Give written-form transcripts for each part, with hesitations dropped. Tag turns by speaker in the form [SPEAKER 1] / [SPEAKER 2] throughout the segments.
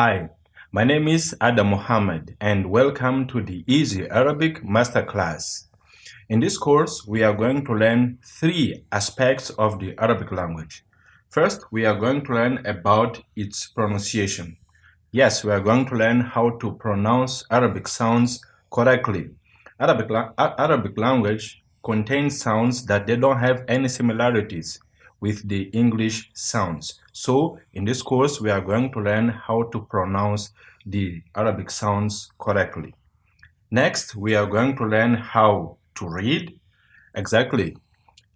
[SPEAKER 1] Hi, my name is Adam Mohammed and welcome to the Easy Arabic Masterclass. In this course, we are going to learn three aspects of the Arabic language. First, we are going to learn about its pronunciation. Yes, we are going to learn how to pronounce Arabic sounds correctly. Arabic language contains sounds that they don't have any similarities with the English sounds. So, in this course, we are going to learn how to pronounce the Arabic sounds correctly. Next, we are going to learn how to read. Exactly.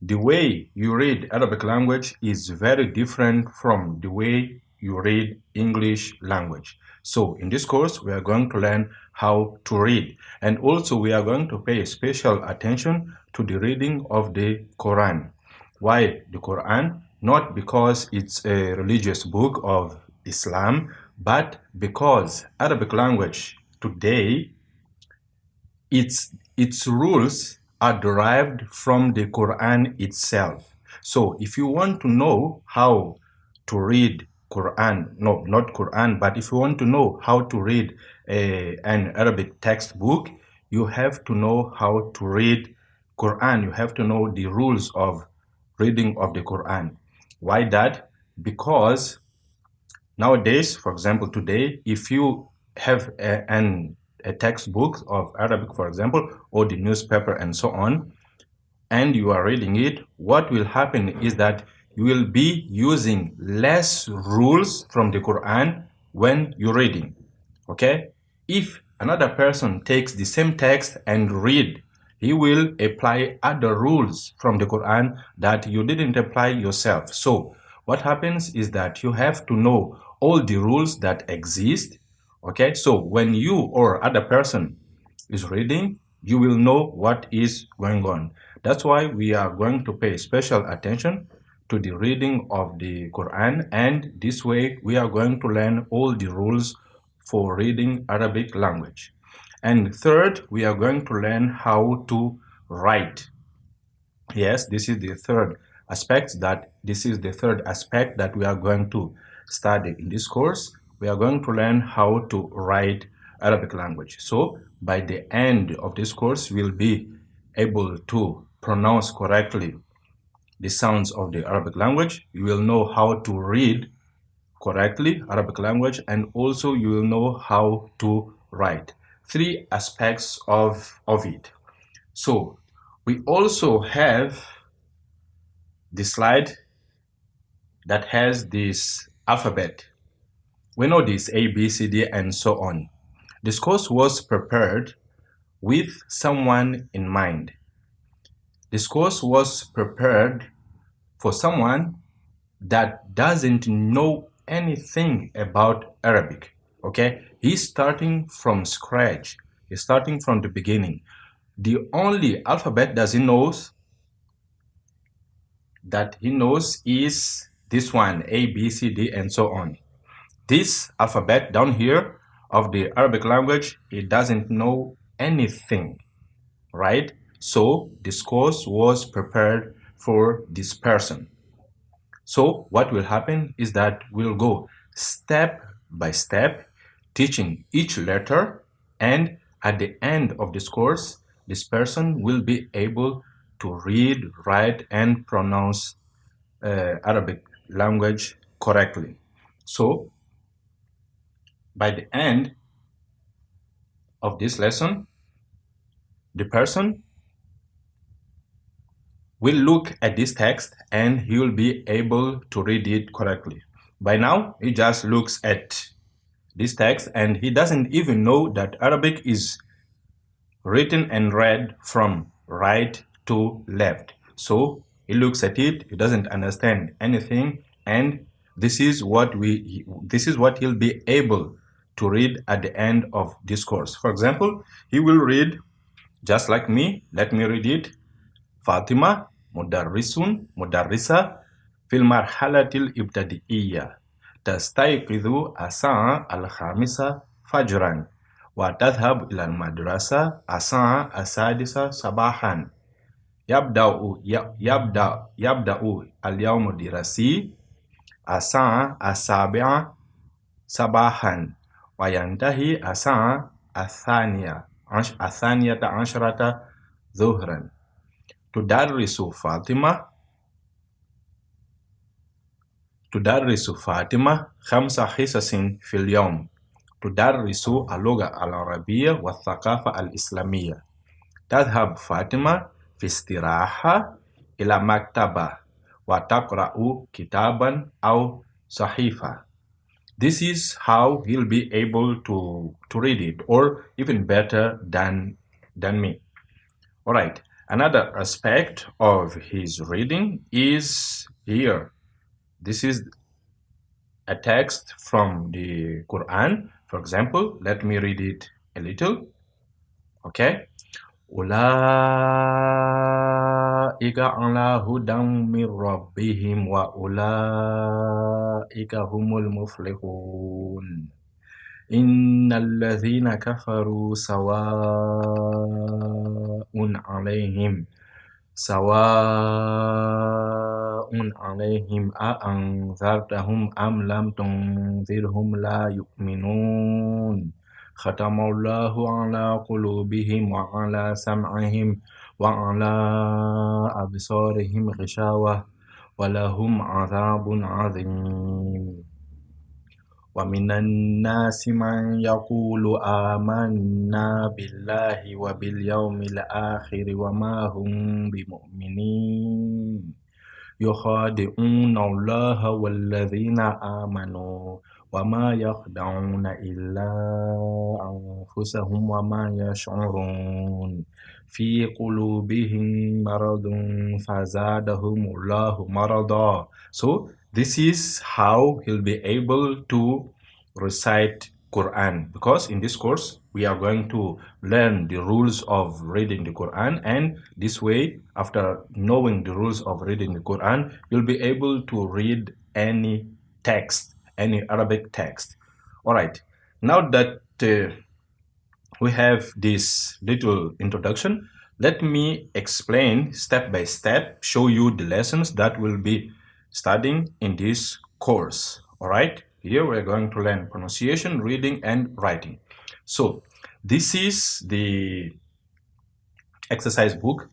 [SPEAKER 1] The way you read Arabic language is very different from the way you read English language. So in this course, we are going to learn how to read. And also we are going to pay special attention to the reading of the Quran. Why the Quran? Not because it's a religious book of Islam, but because Arabic language today, its rules are derived from the Quran itself. So if you want to know how to read Quran, no, not Quran, but if you want to know how to read an Arabic textbook, you have to know how to read Quran. You have to know the rules of reading of the Quran. Why that? Because nowadays, for example, today, if you have a textbook of Arabic, for example, or the newspaper and so on, and you are reading it, what will happen is that you will be using less rules from the Quran when you're reading. Okay? If another person takes the same text and read, he will apply other rules from the Quran that you didn't apply yourself. So what happens is that you have to know all the rules that exist. Okay, so when you or other person is reading, you will know what is going on. That's why we are going to pay special attention to the reading of the Quran, and this way we are going to learn all the rules for reading Arabic language. And third, we are going to learn how to write. Yes, this is the third aspect that we are going to study in this course. We are going to learn how to write Arabic language. So by the end of this course, we'll be able to pronounce correctly the sounds of the Arabic language. You will know how to read correctly Arabic language, and also you will know how to write. Three aspects of it. So we also have the slide that has this alphabet. We know this A, B, C, D, and so on. This course was prepared with someone in mind. This course was prepared for someone that doesn't know anything about Arabic. Okay? He's starting from scratch. He's starting from the beginning. The only alphabet that he knows is this one, A, B, C, D, and so on. This alphabet down here of the Arabic language, it doesn't know anything, right? So this course was prepared for this person. So what will happen is that we'll go step by step, teaching each letter, and at the end of this course, this person will be able to read, write, and pronounce Arabic language correctly. So by the end of this lesson, the person will look at this text and he will be able to read it correctly. By now, he just looks at this text and he doesn't even know that Arabic is written and read from right to left. So he looks at it, he doesn't understand anything, and this is what he'll be able to read at the end of this course. For example, he will read just like me. Let me read it. Fatima mudarrisun mudarrisa fil marhalatil ibtadi'iyya tastayqidhu asa al-khamisa fajran wa tadhhab ila al-madrasa asa asadisa sabahan yabda'u al-yawm dirasi asa asabi'a صباحا وينتهي الساعة الثانية عشرة ظهرا. تدرس فاطمة 5 حصص في اليوم. تدرس اللغة العربية والثقافة الإسلامية. تذهب فاطمة في استراحة إلى مكتبة وتقرأ كتابا أو صحيفة. This is how he'll be able to read it, or even better than me. All right. Another aspect of his reading is here. This is a text from the Quran. For example, let me read it a little. Okay. Ulaika ala hudam min rabbihim wa ulaika humul muflihun. Innal ladzina kafaru sawa'un alaihim a anzartahum am lam tunzirhum la yu'minun. Khatamallahu ala qulubihim wa ala sam'ihim wa ala absarihim ghishawah wa lahum azabun azim. Wa minan nasi man yaqulu amanna billahi wa bil yawmil akhir wa ma hum bimu'minin. يخادعون الله والذين آمنوا وما يخدعون إلا أنفسهم وما يشعرون في قلوبهم مرض فزادهم الله مرضا. So this is how he'll be able to recite Quran, because in this course we are going to learn the rules of reading the Quran, and this way, after knowing the rules of reading the Quran, you'll be able to read any text, any Arabic text. All right, now that we have this little introduction, let me explain step by step, show you the lessons that we'll be studying in this course. All right, here we're going to learn pronunciation, reading, and writing. So this is the exercise book.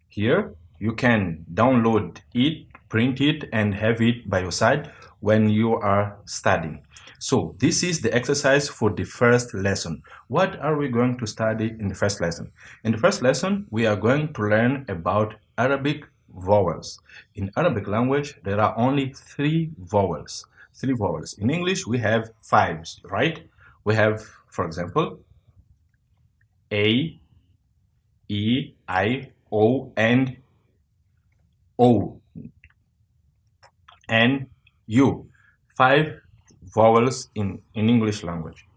[SPEAKER 1] Here you can download it, print it, and have it by your side when you are studying. So this is the exercise for the first lesson. What are we going to study in the first lesson? In the first lesson, we are going to learn about Arabic vowels. In Arabic language, there are only 3 vowels. 3 vowels. In English, we have 5, right? We have, for example, A, E, I, O, and O, and U. 5 vowels in English language.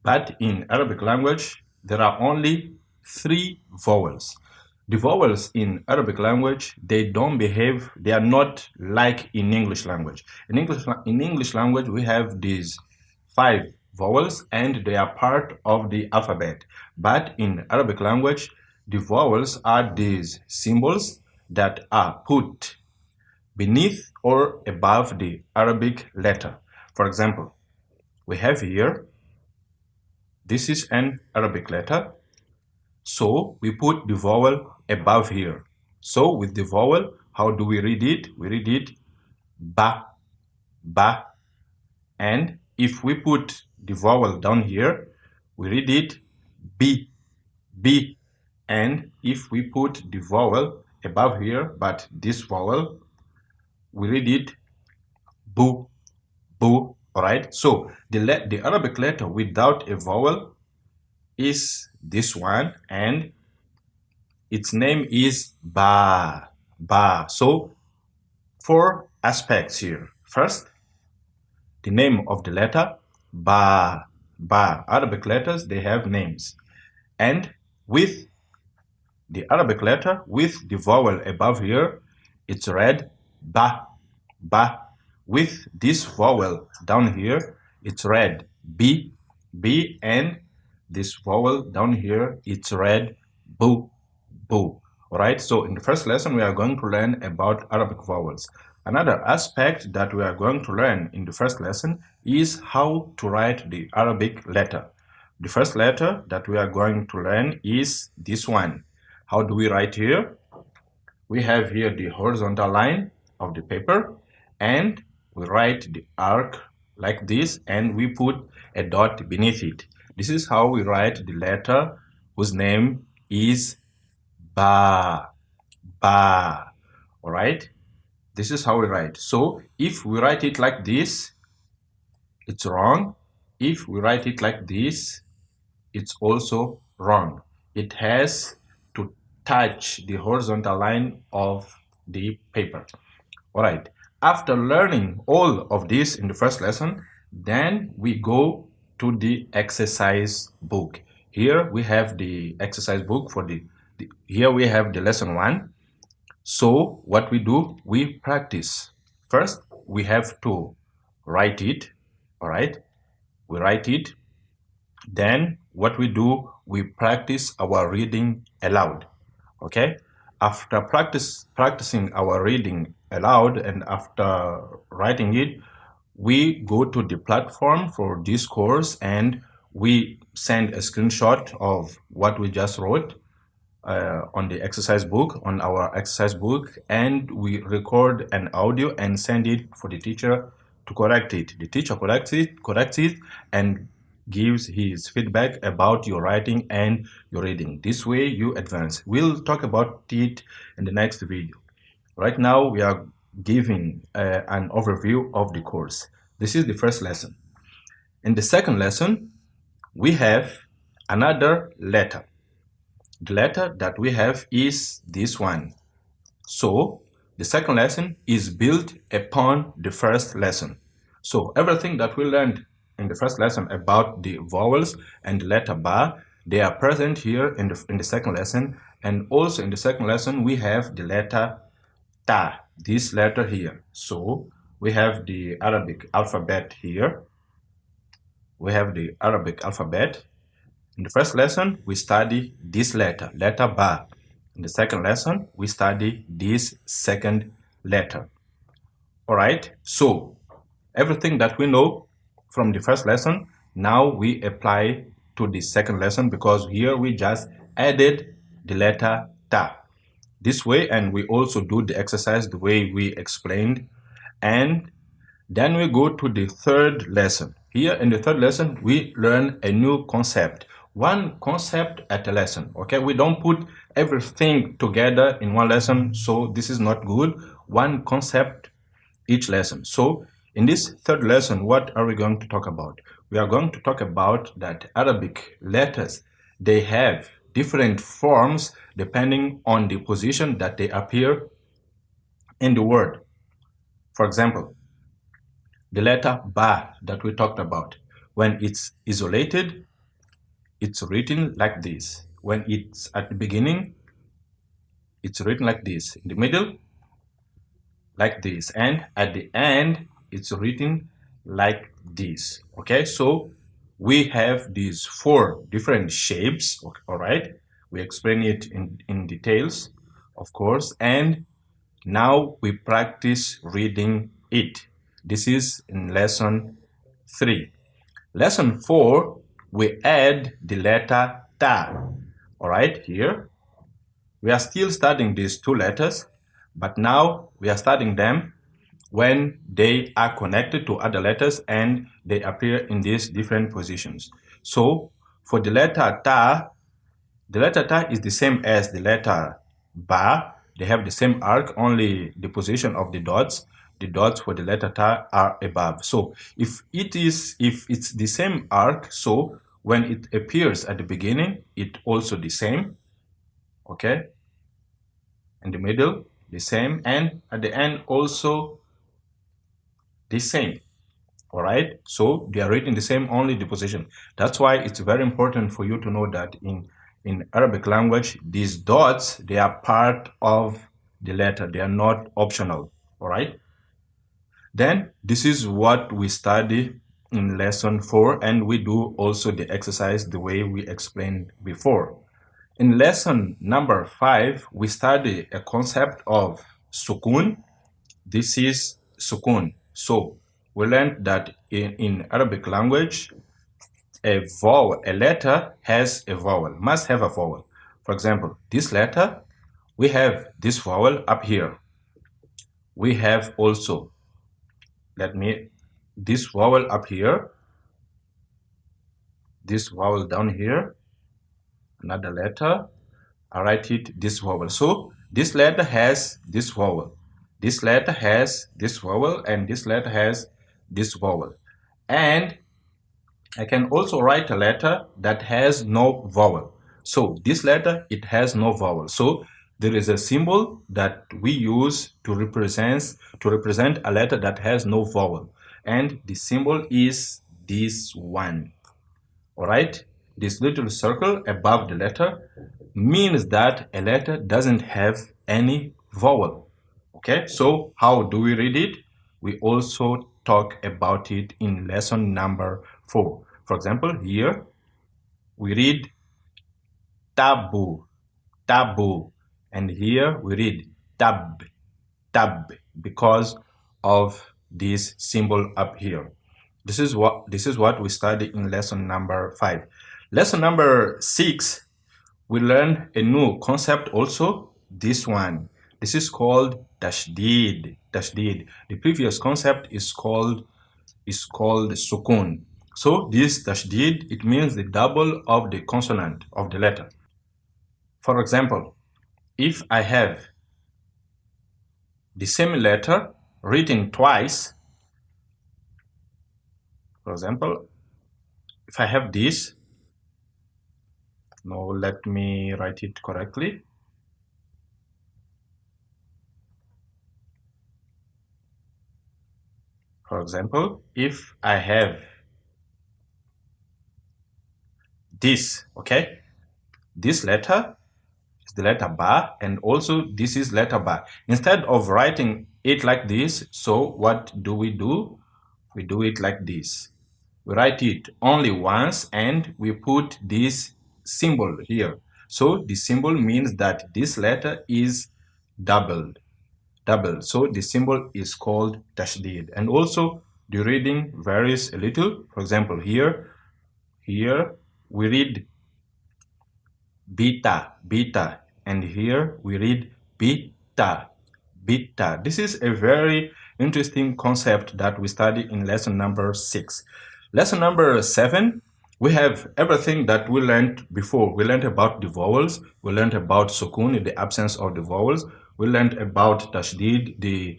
[SPEAKER 1] But in Arabic language, there are only 3 vowels. The vowels in Arabic language, they don't behave, they are not like in English language. In English language, we have these 5 vowels and they are part of the alphabet. But in Arabic language, the vowels are these symbols that are put beneath or above the Arabic letter. For example, we have here, this is an Arabic letter. So we put the vowel above here. So with the vowel, how do we read it? We read it ba, ba. And if we put the vowel down here, we read it b, b. And if we put the vowel above here, but this vowel, we read it boo, boo. All right. So the Arabic letter without a vowel is this one, and its name is ba, ba. So 4 aspects here. First, the name of the letter ba, ba. Arabic letters, they have names, and with the Arabic letter with the vowel above here, it's read ba, ba. With this vowel down here, it's read b, b, and this vowel down here, it's read boo, boo. All right, so in the first lesson, we are going to learn about Arabic vowels. Another aspect that we are going to learn in the first lesson is how to write the Arabic letter. The first letter that we are going to learn is this one. How do we write here? We have here the horizontal line of the paper, and we write the arc like this, and we put a dot beneath it. This is how we write the letter whose name is Ba. Ba. All right? This is how we write. So if we write it like this, it's wrong. If we write it like this, it's also wrong. It has to touch the horizontal line of the paper. All right. After learning all of this in the first lesson, then we go to the exercise book. Here we have the exercise book for here we have the lesson 1. So what we do, we practice. First, we have to write it. All right. We write it. Then what we do, we practice our reading aloud. Okay. After practicing our reading aloud and after writing it, we go to the platform for this course and we send a screenshot of what we just wrote on the exercise book, on our exercise book, and we record an audio and send it for the teacher to correct it. The teacher corrects it and gives his feedback about your writing and your reading. This way you advance. We'll talk about it in the next video. Right now we are giving an overview of the course. This is the first lesson. In the second lesson, we have another letter. The letter that we have is this one. So the second lesson is built upon the first lesson. So everything that we learned in the first lesson about the vowels and the letter ba, they are present here in the second lesson. And also in the second lesson, we have the letter ta, this letter here. So we have the Arabic alphabet here. We have the Arabic alphabet. In the first lesson, we study this letter, letter ba. In the second lesson, we study this second letter. All right, so everything that we know from the first lesson, now we apply to the second lesson because here we just added the letter ta. This way, and we also do the exercise the way we explained. And then we go to the third lesson. Here in the third lesson, we learn a new concept. One concept at a lesson. Okay, we don't put everything together in one lesson, so this is not good. One concept each lesson. So in this third lesson, what are we going to talk about? We are going to talk about that Arabic letters, they have different forms depending on the position that they appear in the word. For example, the letter ba that we talked about, when it's isolated, it's written like this. When it's at the beginning, it's written like this. In the middle, like this. And at the end, it's written like this. Okay, so we have these 4 different shapes. All right, we explain it in details, of course. And now we practice reading it. This is in lesson 3. Lesson 4, we add the letter ta. All right, here we are still studying these 2 letters, but now we are studying them when they are connected to other letters and they appear in these different positions. So for the letter ta is the same as the letter ba. They have the same arc, only the position of the dots for the letter ta are above. So if it's the same arc, so when it appears at the beginning, it also the same. Okay, in the middle the same, and at the end also the same. All right, so they are written the same, only the position. That's why it's very important for you to know that in Arabic language, these dots, they are part of the letter. They are not optional. All right, then this is what we study in lesson 4, and we do also the exercise the way we explained before. In lesson number 5, we study a concept of sukun. This is sukun. So we learned that in Arabic language, a vowel, a letter has a vowel, must have a vowel. For example, this letter, we have this vowel up here. We have also, this vowel up here, this vowel down here, another letter, I write it this vowel. So this letter has this vowel. This letter has this vowel, and this letter has this vowel. And I can also write a letter that has no vowel. So this letter, it has no vowel. So there is a symbol that we use to represent a letter that has no vowel. And the symbol is this one. All right? This little circle above the letter means that a letter doesn't have any vowel. Okay? So how do we read it? We also talk about it in lesson number 4. For example, here we read tabu, tabu, and here we read tab, tab, because of this symbol up here. This is what we study in lesson number 5. Lesson number 6, we learn a new concept also. This one. This is called tashdid. Tashdid. The previous concept is called sukun. So this tashdid, it means the double of the consonant of the letter. For example, if I have the same letter written twice, for example, if I have this, now let me write it correctly. For example, if I have this, okay, this letter is the letter ba, and also this is letter ba. Instead of writing it like this, so what do? We do it like this. We write it only once and we put this symbol here. So the symbol means that this letter is doubled. So the symbol is called tashdid. And also the reading varies a little. For example, here we read beta, beta, and here we read beta, beta. This is a very interesting concept that we study in lesson number 6. Lesson number 7, we have everything that we learned before. We learned about the vowels. We learned about sukun in the absence of the vowels. We learned about tashdid, the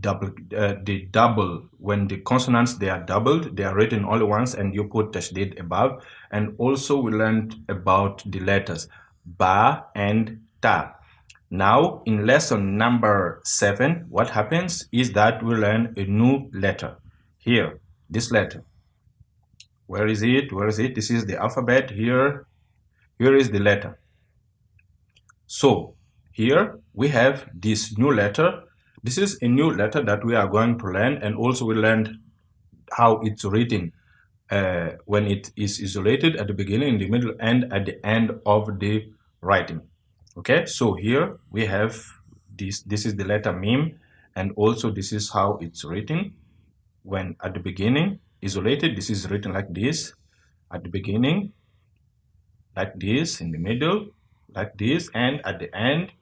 [SPEAKER 1] double, when the consonants, they are doubled, they are written only once and you put tashdid above. And also we learned about the letters ba and ta. Now in lesson number 7, what happens is that we learn a new letter. Here, this letter, where is it? This is the alphabet. Here is the letter. So here we have this new letter. This is a new letter that we are going to learn, and also we learned how it's written when it is isolated at the beginning, in the middle, and at the end of the writing. Okay, so here we have this. This is the letter mim, and also this is how it's written. When at the beginning isolated, this is written like this. At the beginning, like this. In the middle, like this, and at the end,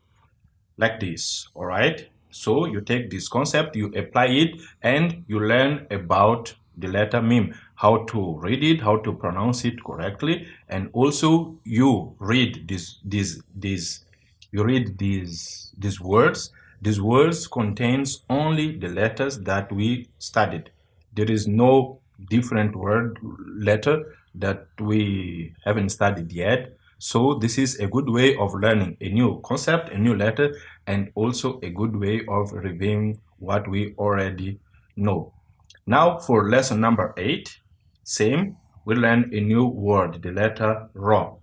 [SPEAKER 1] like this. All right, so you take this concept, you apply it, and you learn about the letter mim, how to read it, how to pronounce it correctly, and also you read these words. These words contains only the letters that we studied. There is no different word letter that we haven't studied yet. So this is a good way of learning a new concept, a new letter, and also a good way of reviewing what we already know. Now for lesson number 8, same, we learn a new word, the letter Ra.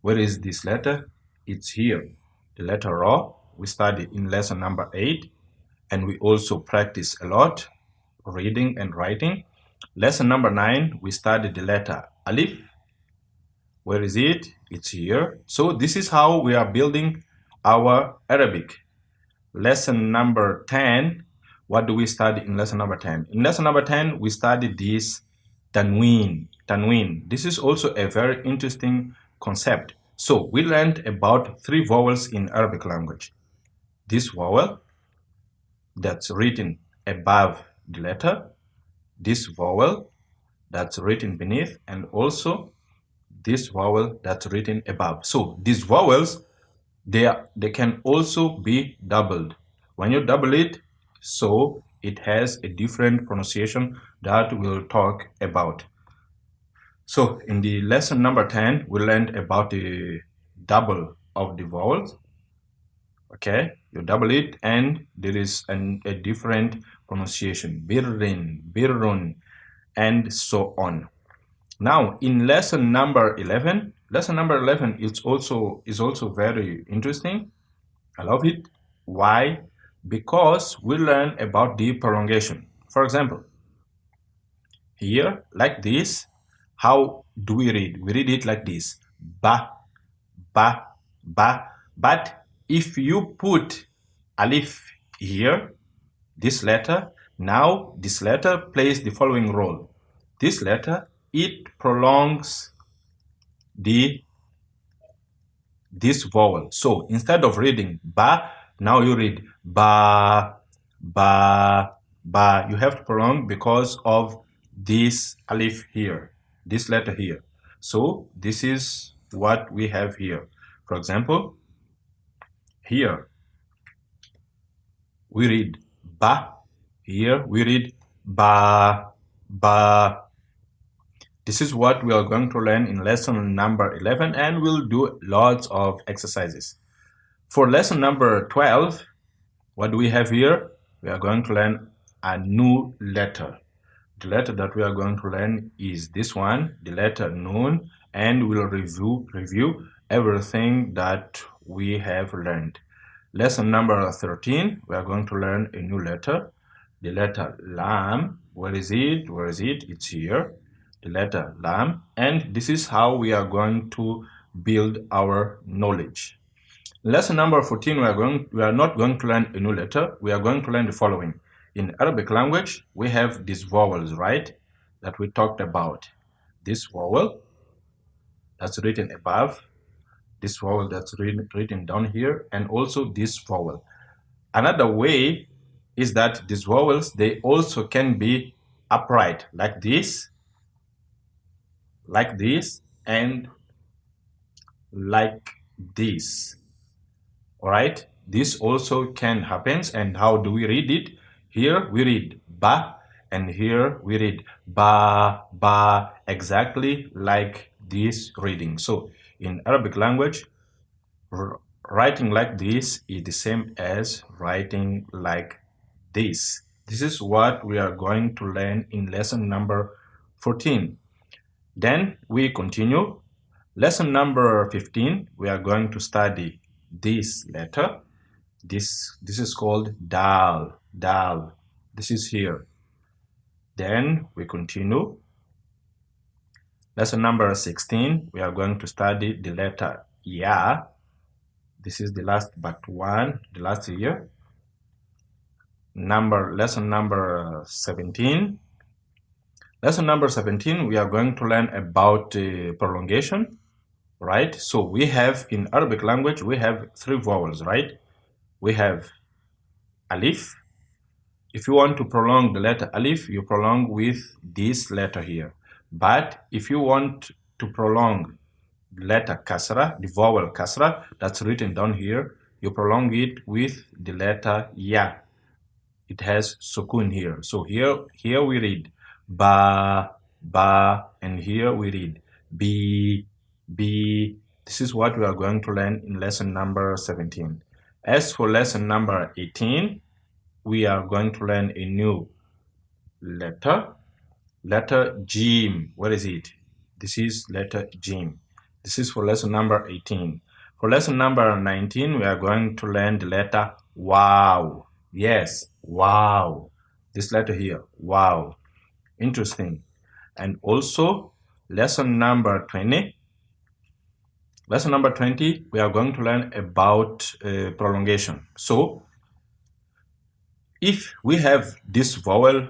[SPEAKER 1] Where is this letter? It's here. The letter Ra, we study in lesson number 8, and we also practice a lot, reading and writing. Lesson number 9, we study the letter Alif. Where is it? It's here. So this is how we are building our Arabic. lesson number 10, what do we study in lesson number 10? In lesson number 10, we study this tanween. Tanween. This is also a very interesting concept. So we learned about 3 vowels in Arabic language. This vowel that's written above the letter, this vowel that's written beneath, and also this vowel that's written above. So these vowels, they can also be doubled. When you double it, so it has a different pronunciation that we'll talk about. So in the lesson number 10, we learned about the double of the vowels. Okay, you double it and there is a different pronunciation, birrin, birrun, and so on. Now in lesson number 11 is also very interesting. I love it. Why? Because we learn about the prolongation. For example, here like this, how do we read? We read it like this: ba, ba, ba. But if you put alif here, this letter, now this letter plays the following role. This letter, it prolongs this vowel. So instead of reading ba, now you read ba, ba, ba. You have to prolong because of this alif here, this letter here. So this is what we have here. For example, here we read ba, here we read ba, ba. This is what we are going to learn in lesson number 11, and we'll do lots of exercises. For lesson number 12, what do we have here? We are going to learn a new letter. The letter that we are going to learn is this one, the letter Nun, and we'll review everything that we have learned. Lesson number 13, we are going to learn a new letter, the letter Lam. Where is it? Where is it? It's here. The letter Lam, and this is how we are going to build our knowledge. Lesson number 14, we are not going to learn a new letter. We are going to learn the following. In Arabic language, we have these vowels, right, that we talked about. This vowel that's written above, this vowel that's written down here, and also this vowel. Another way is that these vowels, they also can be upright, like this, and like this. All right, this also can happen. And how do we read it? Here we read ba, and here we read ba, ba, exactly like this reading. So in Arabic language, writing like this is the same as writing like this. This is what we are going to learn in lesson number 14. Then we continue. Lesson number 15, we are going to study this letter. This is called dal, dal. This is here. Then we continue. Lesson number 16, we are going to study the letter ya. This is the last but one, the last year. Lesson number 17. Lesson number 17, we are going to learn about prolongation, right? So we have, in Arabic language, we have 3 vowels, right? We have alif. If you want to prolong the letter alif, you prolong with this letter here. But if you want to prolong the letter kasra, the vowel kasra, that's written down here, you prolong it with the letter ya. It has sukun here. So here we read ba, ba, and here we read bi, bi. This is what we are going to learn in lesson number 17. As for lesson number 18, we are going to learn a new letter, letter Jim. What is it? This is letter Jim. This is for lesson number 18. For lesson number 19, we are going to learn the letter Wow. Yes, wow. This letter here, wow. Interesting. And also lesson number 20. Lesson number 20, we are going to learn about prolongation. So If we have this vowel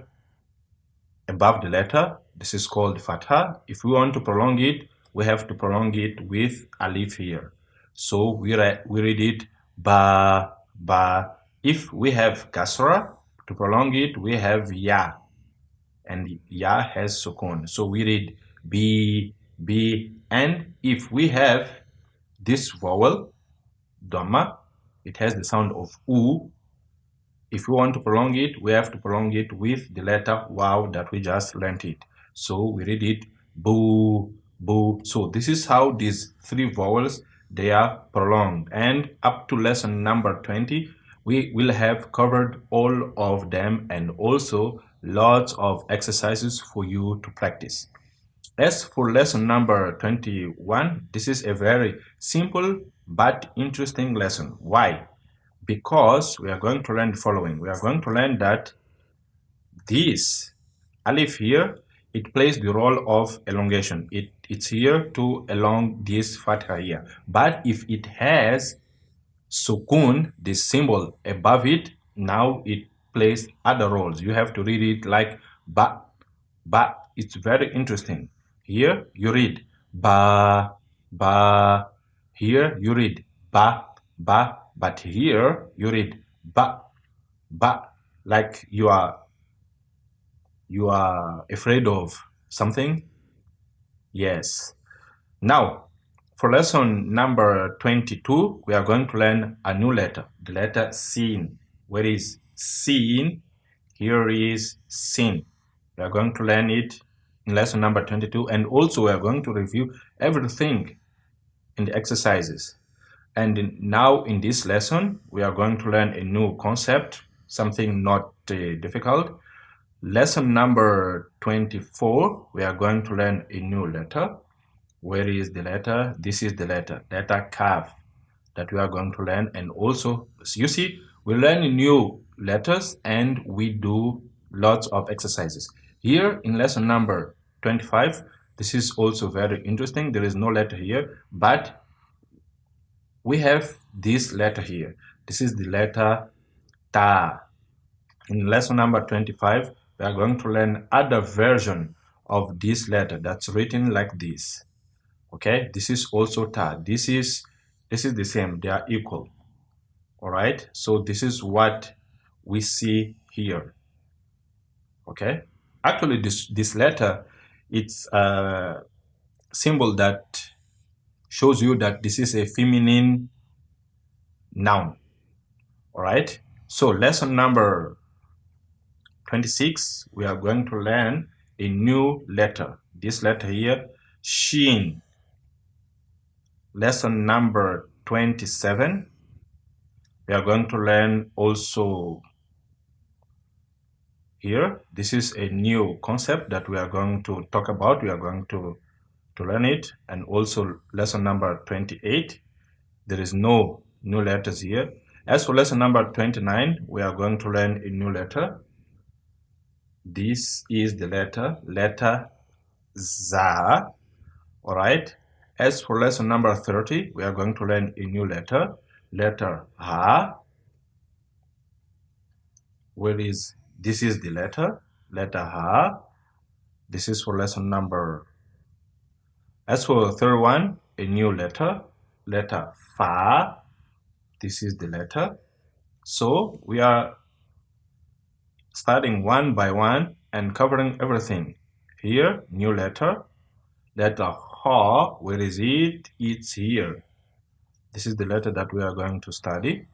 [SPEAKER 1] above the letter, this is called fatha. If we want to prolong it, we have to prolong it with alif here. So we read it ba, ba. If we have kasra, to prolong it, we have ya. And ya has sukun. So we read b, b. And if we have this vowel, dhamma, it has the sound of u. If we want to prolong it, we have to prolong it with the letter wow that we just learned it. So we read it boo, boo. So this is how these three vowels, they are prolonged. And up to lesson number 20, we will have covered all of them and also lots of exercises for you to practice. As for lesson number 21, this is a very simple but interesting lesson. Why? Because we are going to learn the following. We are going to learn that this alif here, it plays the role of elongation. It's here to elong this fatha here. But if it has sukun, this symbol above it, now it plays other roles. You have to read it like ba, ba. It's very interesting. Here you read ba, ba. Here you read ba, ba. But here you read ba, ba. Like you are afraid of something. Yes. Now, for lesson number 22, we are going to learn a new letter, the letter sin. Where is sin? Here is sin. We are going to learn it in lesson number 22, and also we are going to review everything in the exercises. And now in this lesson, we are going to learn a new concept, something not difficult. Lesson number 24, we are going to learn a new letter. Where is the letter? This is the letter kaf that we are going to learn. And also, you see, we learn new letters and we do lots of exercises. Here in lesson number 25, this is also very interesting. There is no letter here, but we have this letter here. This is the letter ta. In lesson number 25, we are going to learn other version of this letter that's written like this. Okay, this is also ta. This is the same. They are equal. All right. So this is what we see here. Okay. Actually, this letter, it's a symbol that shows you that this is a feminine noun. All right. So lesson number 26, we are going to learn a new letter. This letter here, shin. Lesson number 27, we are going to learn also here. This is a new concept that we are going to talk about. We are going to learn it. And also lesson number 28, there is no new letters here. As for lesson number 29, we are going to learn a new letter. This is the letter za. All right. As for lesson number 30, we are going to learn a new letter ha. Where is this is the letter ha. This is for lesson number. As for the third one, a new letter fa. This is the letter. So we are starting one by one and covering everything. Here, new letter ha. Where is it? It's here. This is the letter that we are going to study.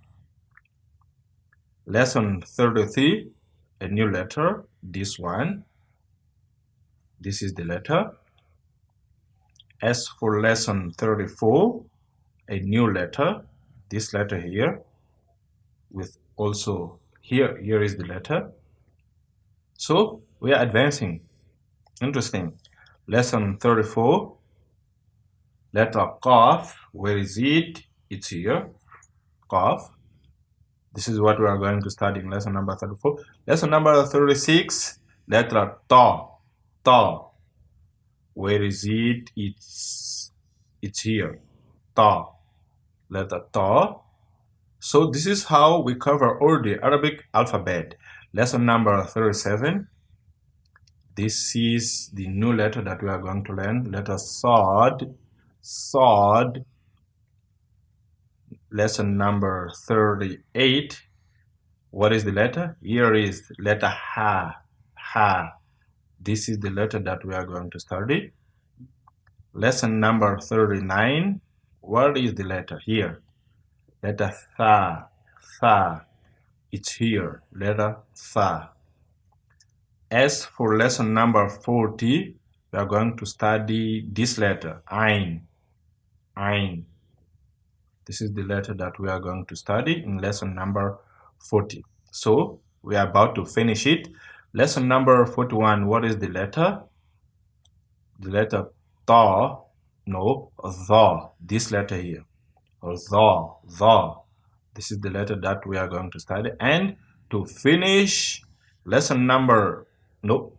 [SPEAKER 1] Lesson 33, a new letter, this one. This is the letter. As for lesson 34, a new letter, this letter here, with also here is the letter. So we are advancing. Interesting. Lesson 34, letter qaf. Where is it? It's here. Qaf. This is what we are going to study in lesson number 34. Lesson number 36, letter ta. Ta. Where is it? It's here. Ta. Letter ta. So this is how we cover all the Arabic alphabet. Lesson number 37. This is the new letter that we are going to learn. Letter Sod. Sod. Lesson number 38. What is the letter? Here is letter Ha. Ha. This is the letter that we are going to study. Lesson number 39. What is the letter here? Letter Tha. Tha. It's here. Letter Tha. As for lesson number 40, we are going to study this letter, Ain. Ain. This is the letter that we are going to study in lesson number 40. So we are about to finish it. Lesson number 41, what is the letter? The letter Ta. No, Tha. This letter here. Or Tha. Tha. This is the letter that we are going to study. And to finish lesson number, no,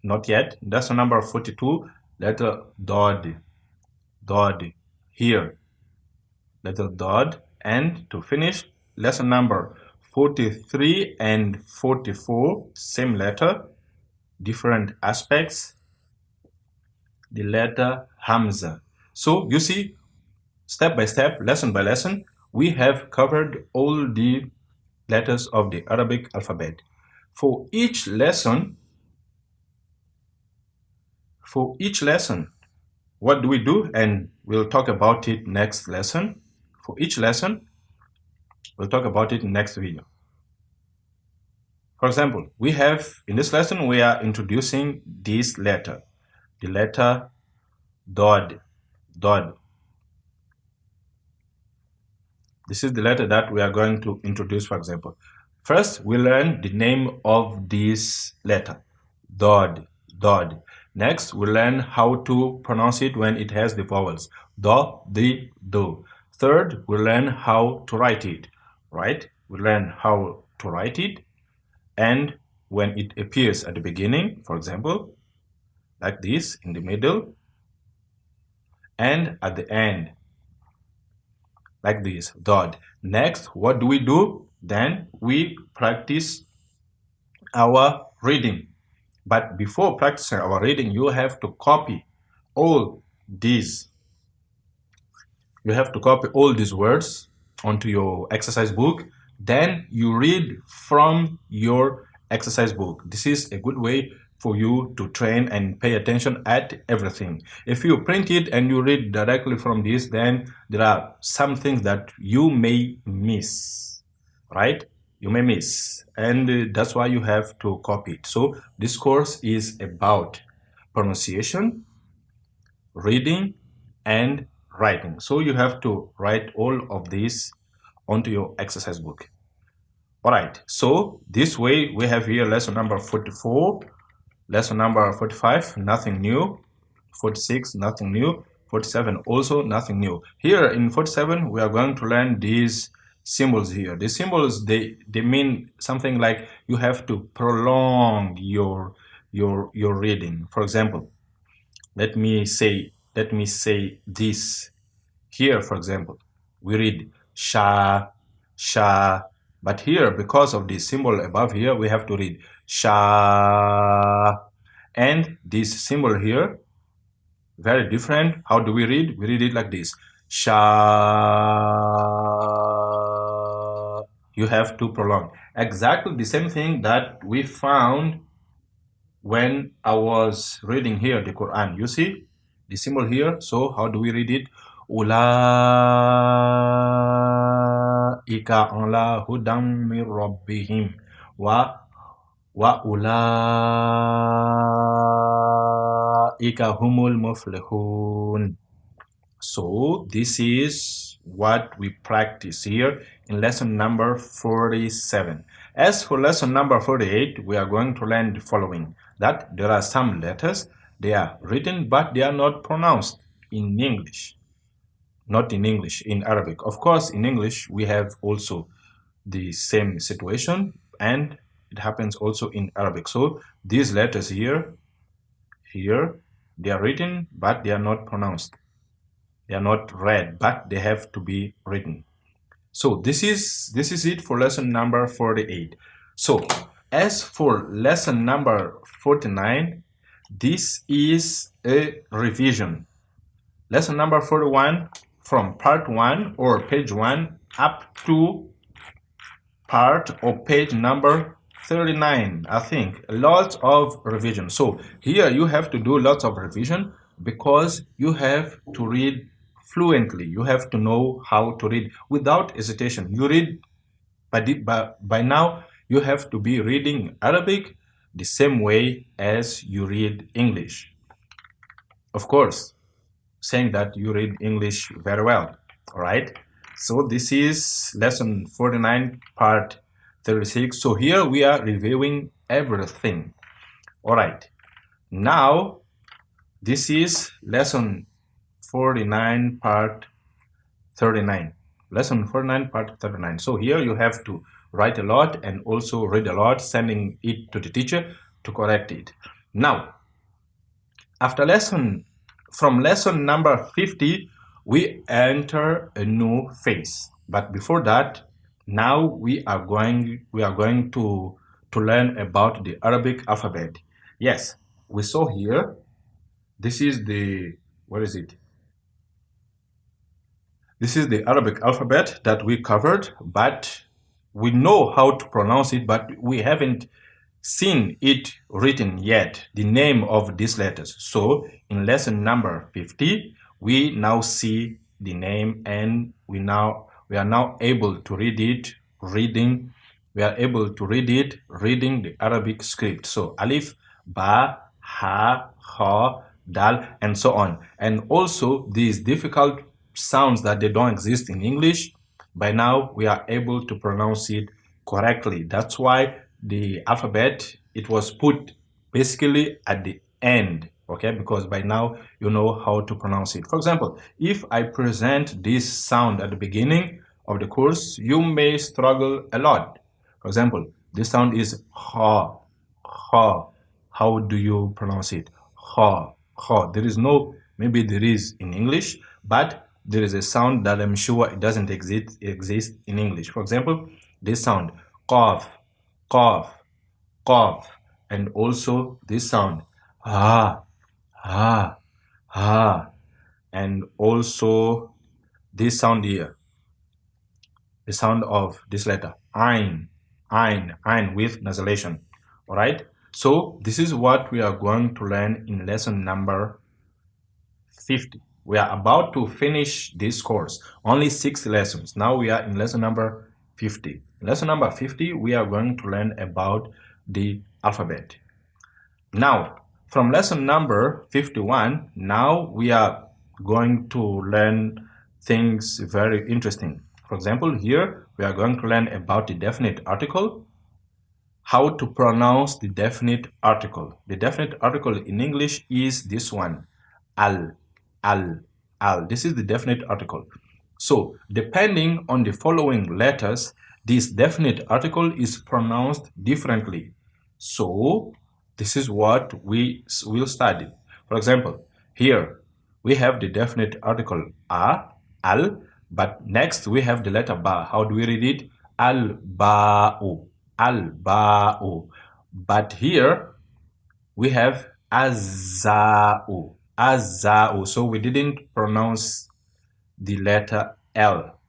[SPEAKER 1] not yet. Lesson number 42, letter Dod. Dod. Here. Letter Dod. And to finish lesson number 43 and 44, same letter, different aspects, the letter Hamza. So you see, step by step, lesson by lesson, we have covered all the letters of the Arabic alphabet. For each lesson, what do we do? And we'll talk about it next lesson. For each lesson, we'll talk about it in next video. For example, we have, in this lesson, we are introducing this letter, the letter Dod. Dod. This is the letter that we are going to introduce, for example. First, we learn the name of this letter, Dod. Dod. Next, we learn how to pronounce it when it has the vowels, do, di, do. Third, we learn how to write it, right? We learn how to write it, and when it appears at the beginning, for example, like this, in the middle, and at the end, like this, Dod. Next, what do we do? Then we practice our reading. But before practicing our reading, you have to copy all these. You have to copy all these words onto your exercise book. Then you read from your exercise book. This is a good way for you to train and pay attention at everything. If you print it and you read directly from this, then there are some things that you may miss, right? You may miss, and that's why you have to copy it. So this course is about pronunciation, reading, and writing. So you have to write all of these onto your exercise book. All right, so this way we have here lesson number 44, lesson number 45, nothing new, 46, nothing new, 47, also nothing new. Here in 47, we are going to learn these symbols here. The symbols, they mean something like you have to prolong your reading. For example, let me say this here. For example, we read sha, sha, but here, because of the symbol above here, we have to read sha, and this symbol here, very different. How do we read? We read it like this, sha. You have to prolong. Exactly the same thing that we found when I was reading here the Quran. You see the symbol here. So how do we read it? Ulaika ala hudam min rabbihim wa ulaika humul muflihun. So this is what we practice here in lesson number 47. As for lesson number 48, we are going to learn the following: that there are some letters, they are written, but they are not pronounced in English. Not in English, in Arabic. Of course, in English, we have also the same situation, and it happens also in Arabic. So these letters here, they are written, but they are not pronounced. They are not read, but they have to be written. So this is it for lesson number 48. So as for lesson number 49, this is a revision. Lesson number 41 from part 1 or page 1 up to part or page number 39. I think lots of revision. So here you have to do lots of revision because you have to read fluently. You have to know how to read without hesitation. You read by now you have to be reading Arabic the same way as you read English. Of course, saying that you read English very well. All right. So this is lesson 49, part 36. So here we are reviewing everything. All right. Now, this is lesson 49, part 39. Lesson 49, part 39. So here you have to write a lot and also read a lot, sending it to the teacher to correct it. Now, after from lesson number 50, we enter a new phase. But before that, now we are going to learn about the Arabic alphabet. Yes, we saw here. This is the what is it? This is the Arabic alphabet that we covered, but we know how to pronounce it, but we haven't seen it written yet, the name of these letters. So in lesson number 50, we now see the name and we are now able to read it, reading the Arabic script. So alif, ba, ha, ha, dal, and so on. And also these difficult sounds that they don't exist in English, by now we are able to pronounce it correctly. That's why the alphabet, it was put basically at the end, okay, because by now you know how to pronounce it. For example, if I present this sound at the beginning of the course, you may struggle a lot. For example, this sound is ha, ha. How do you pronounce it? Ha, ha. There is no, maybe there is in English, but there is a sound that I'm sure it doesn't exist in English. For example, this sound, qaf, qaf, qaf, and also this sound, ha, ha, ha, and also this sound here, the sound of this letter, ein, ein with nasalization. All right. So this is what we are going to learn in lesson number 50. We are about to finish this course. Only 6 lessons. Now we are in lesson number 50. In lesson number 50, we are going to learn about the alphabet. Now, from lesson number 51, now we are going to learn things very interesting. For example, here we are going to learn about the definite article, how to pronounce the definite article. The definite article in English is this one, al, al, al. This is the definite article. So, depending on the following letters, this definite article is pronounced differently. So, this is what we will study. For example, here we have the definite article a, al, but next we have the letter ba. How do we read it? Al-ba'u, al-ba'u. But here we have aza'u, aza'u. So we didn't pronounce the letter L.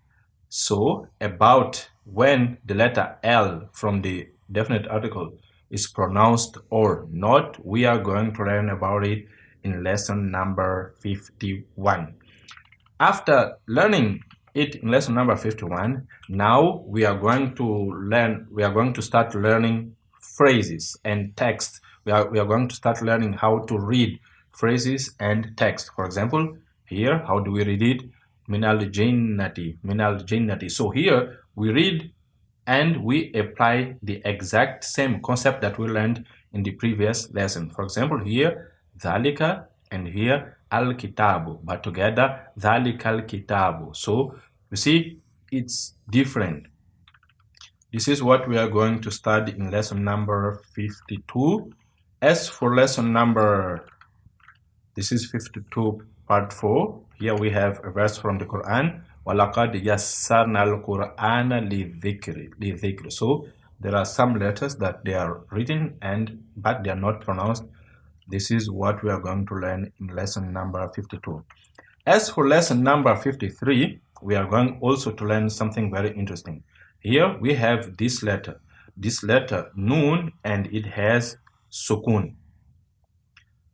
[SPEAKER 1] So about when the letter L from the definite article is pronounced or not, we are going to learn about it in lesson number 51. After learning it in lesson number 51, now we are going to start learning phrases and text. We are going to start learning how to read phrases and text. For example, here, how do we read it? Minal jinnati, minal jinnati. So here we read and we apply the exact same concept that we learned in the previous lesson. For example, here, dhalika, and here, al-kitabu, but together, dhalika al-kitabu. So you see, it's different. This is what we are going to study in lesson number 52. As for lesson number, this is 52 part 4. Here we have a verse from the Quran. وَلَقَدْ يَسَّرْنَا الْقُرْآنَ لِلذِّكْرِ. So there are some letters that they are written but they are not pronounced. This is what we are going to learn in lesson number 52. As for lesson number 53, we are going also to learn something very interesting. Here we have this letter Noon, and it has Sukun.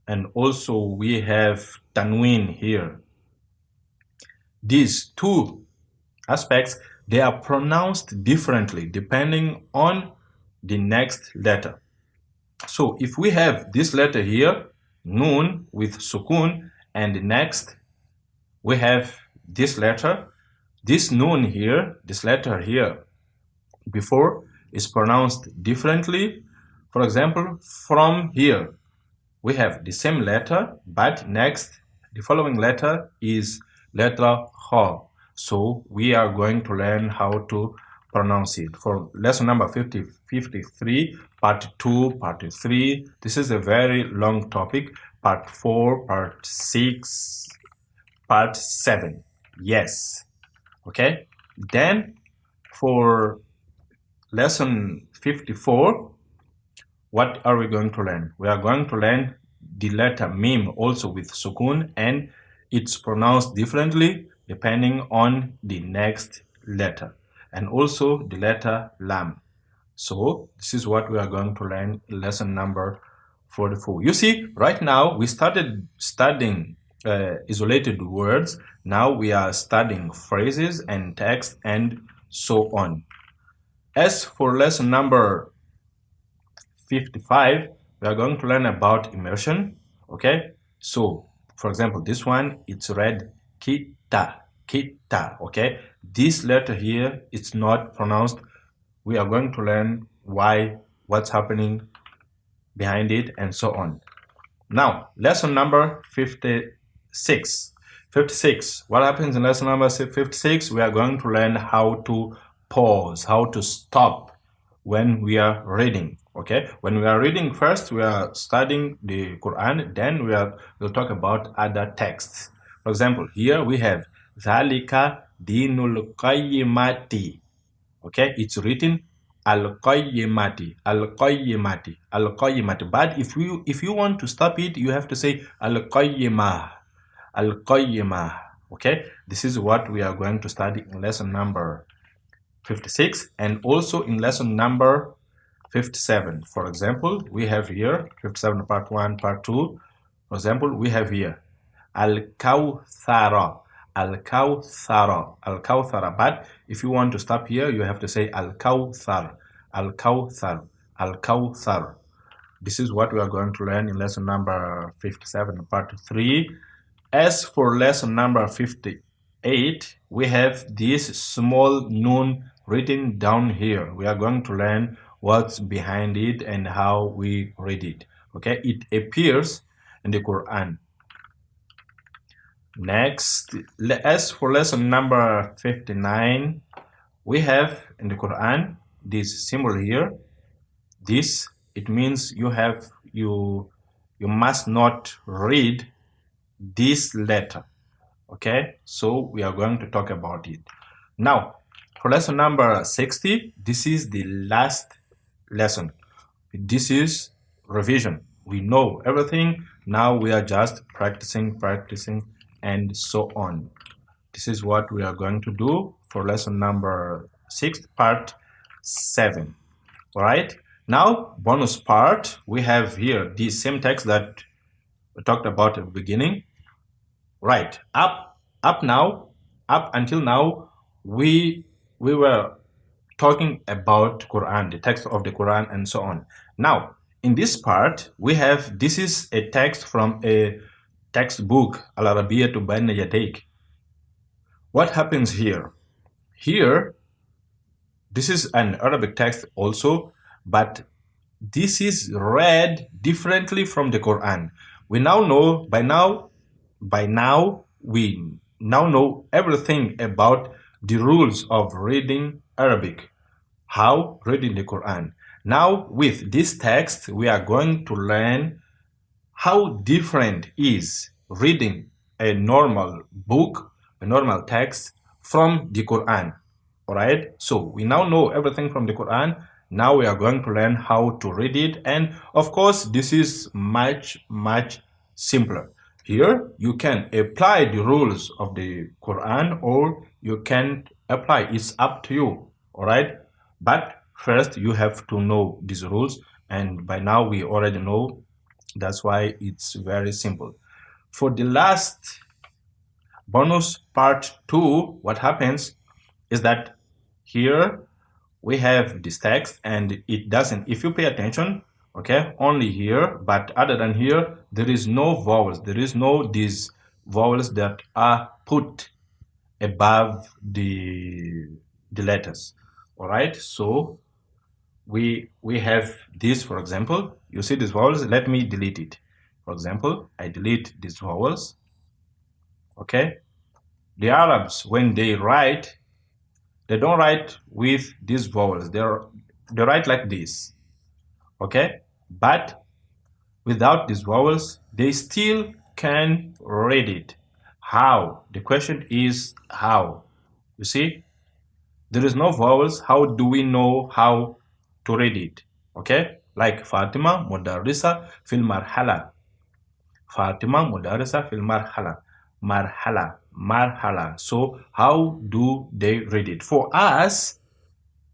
[SPEAKER 1] And also we have Tanween here. These two aspects, they are pronounced differently depending on the next letter. So if we have this letter here, Noon with Sukun, and next we have this letter, this Noon here, this letter here before is pronounced differently. For example, from here we have the same letter, but next the following letter is letter H. So we are going to learn how to pronounce it. For lesson number 53, part 2, part 3, this is a very long topic. Part 4, part 6, part 7. Yes. Okay. Then for lesson 54, what are we going to learn? We are going to learn the letter Mim also with Sukun, and it's pronounced differently depending on the next letter, and also the letter Lam. So this is what we are going to learn in lesson number 44. You see, right now we started studying isolated words. Now we are studying phrases and text and so on. As for lesson number 55, we are going to learn about immersion. Okay, so for example, this one, it's read kita. Okay, this letter here, it's not pronounced. We are going to learn why, what's happening behind it, and so on. Now, lesson number 56. What happens in lesson number 56? We are going to learn how to pause, how to stop when we are reading. Okay, when we are reading, first we are studying the Quran, then we'll talk about other texts. For example, here we have Zalika Dinul Qayyimati. Okay, it's written Al-Qayyimati. But if you want to stop it, you have to say Al-Qayyimah. Okay, this is what we are going to study in lesson number 56 and also in lesson number 57. For example, we have here 57 part 1, part 2. For example, we have here Al-Kawthara. But if you want to stop here, you have to say Al-Kawthar. This is what we are going to learn in lesson number 57, part 3. As for lesson number 58, we have this small noon written down here. We are going to learn what's behind it and how we read it. Okay, it appears in the Quran. Next, as for lesson number 59, we have in the Quran this symbol here. This, it means you must not read this letter. Okay, so we are going to talk about it. Now, for lesson number 60, this is the last lesson. This is revision. We know everything. Now we are just practicing, and so on. This is what we are going to do for lesson number 6, part 7. All right. Now, bonus part, we have here the same text that we talked about at the beginning. Right. Up until now, we were talking about Quran, the text of the Quran, and so on. Now, in this part, we have, this is a text from a textbook, Al-Arabiyyatu Bayna Yadayk. What happens here? Here, this is an Arabic text also, but this is read differently from the Quran. We now know, we now know everything about the rules of reading Arabic, how reading the Quran. Now, with this text, we are going to learn how different is reading a normal book, a normal text, from the Quran. All right, so we now know everything from the Quran. Now we are going to learn how to read it, and of course this is much simpler. Here you can apply the rules of the Quran or you can apply, it's up to you. All right, but first you have to know these rules, and by now we already know. That's why it's very simple. For the last bonus part 2, what happens is that here we have this text and it doesn't, if you pay attention, okay, only here, but other than here there is no vowels, there is no these vowels that are put above the letters. All right, so we have this, for example, you see these vowels, let me delete it. For example, I delete these vowels. Okay, the Arabs, when they write, they don't write with these vowels, they write like this. Okay, but without these vowels they still can read it. How? The question is how. You see, there is no vowels. How do we know how to read it? Okay, like Fatima mudarrisa fil marhala. Fatima mudarrisa fil marhala. Marhala. So how do they read it? For us